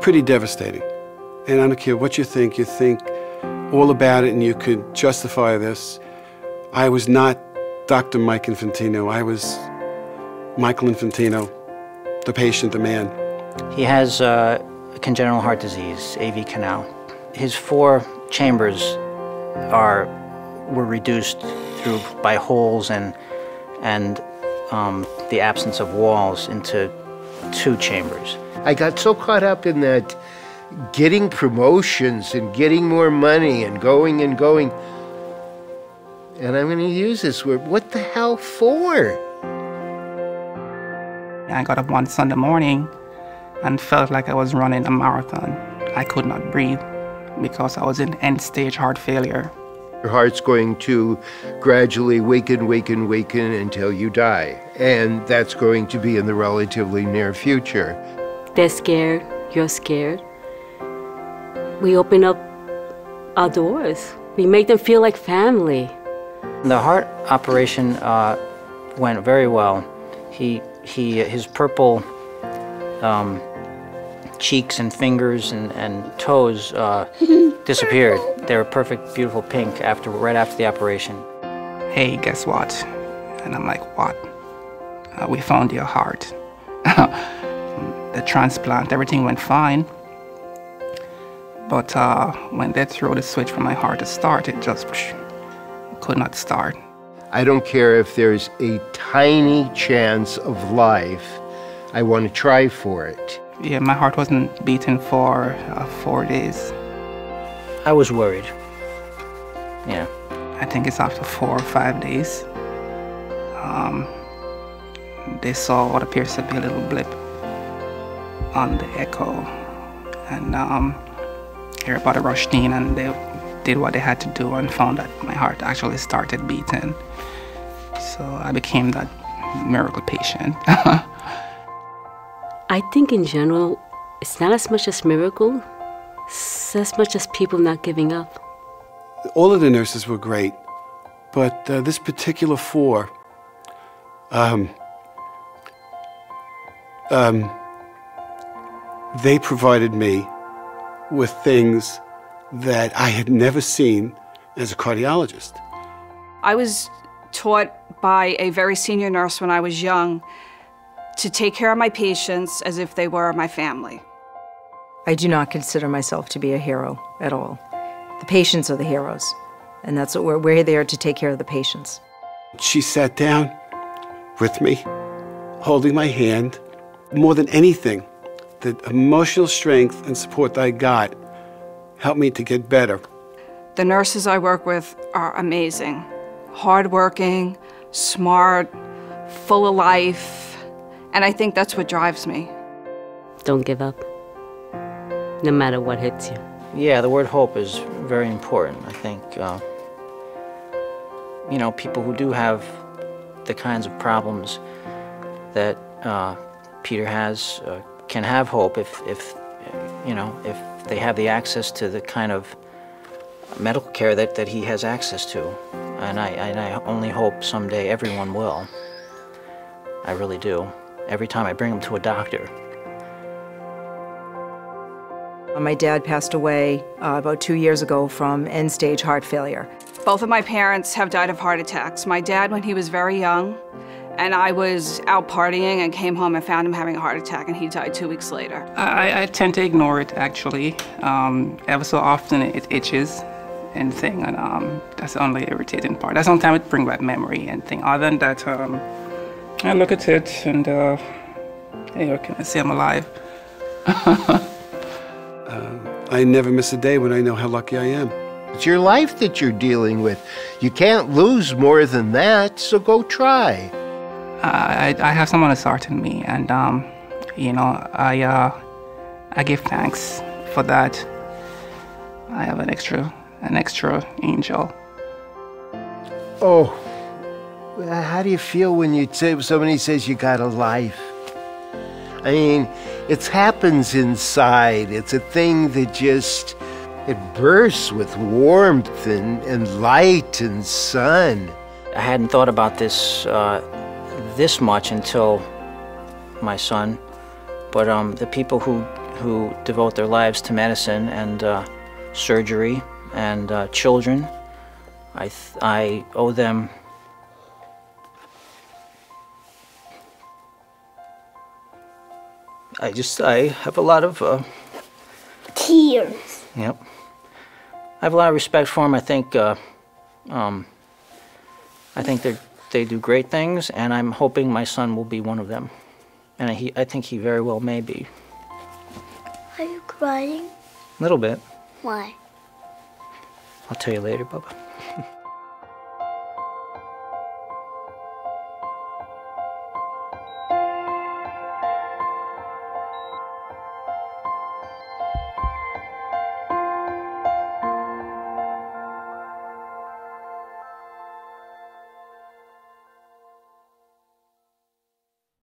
pretty devastating. And I don't care what you think all about it and you could justify this. I was not Dr. Mike Infantino. I was Michael Infantino, the patient, the man. He has congenital heart disease, AV canal. His 4 chambers were reduced by holes and the absence of walls into 2 chambers. I got so caught up in that getting promotions and getting more money and going and going. And I'm going to use this word, what the hell for? I got up one Sunday morning and felt like I was running a marathon. I could not breathe because I was in end-stage heart failure. Your heart's going to gradually weaken until you die. And that's going to be in the relatively near future. They're scared, you're scared. We open up our doors. We make them feel like family. The heart operation went very well. His purple cheeks and fingers and toes disappeared. They were perfect, beautiful pink right after the operation. Hey, guess what? And I'm like, what? We found your heart. The transplant, everything went fine. But when they threw the switch for my heart to start, it just could not start. I don't care if there's a tiny chance of life. I want to try for it. Yeah, my heart wasn't beating for 4 days. I was worried. Yeah. I think it's after 4 or 5 days. They saw what appears to be a little blip on the echo. And everybody rushed in and they did what they had to do and found that my heart actually started beating. So I became that miracle patient. I think in general, it's not as much as miracle, it's as much as people not giving up. All of the nurses were great, but this particular 4, they provided me with things that I had never seen as a cardiologist. I was taught by a very senior nurse when I was young to take care of my patients as if they were my family. I do not consider myself to be a hero at all. The patients are the heroes, and that's what we're there to take care of the patients. She sat down with me, holding my hand. More than anything, the emotional strength and support that I got helped me to get better. The nurses I work with are amazing. Hardworking, smart, full of life, and I think that's what drives me. Don't give up, no matter what hits you. Yeah, the word hope is very important. I think, people who do have the kinds of problems that Peter has can have hope if they have the access to the kind of medical care that he has access to. And I only hope someday everyone will. I really do. Every time I bring him to a doctor. My dad passed away about 2 years ago from end-stage heart failure. Both of my parents have died of heart attacks. My dad when he was very young, and I was out partying and came home and found him having a heart attack, and he died 2 weeks later. I tend to ignore it, actually. Ever so often it itches and thing, and that's the only irritating part. That sometimes it brings back memory and thing. Other than that, I look at it and, hey, what can I say? I'm alive. I never miss a day when I know how lucky I am. It's your life that you're dealing with. You can't lose more than that, so go try. I have someone who's hearting me, and I give thanks for that. I have an extra angel. Oh, how do you feel when somebody says you got a life? I mean, it happens inside. It's a thing that just, it bursts with warmth and light and sun. I hadn't thought about this this much until my son, but the people who who devote their lives to medicine and surgery and children. I owe them I have a lot of tears. Yep. I have a lot of respect for them. I think they do great things, and I'm hoping my son will be one of them. And I think he very well may be. Are you crying? A little bit. Why? I'll tell you later, Bubba.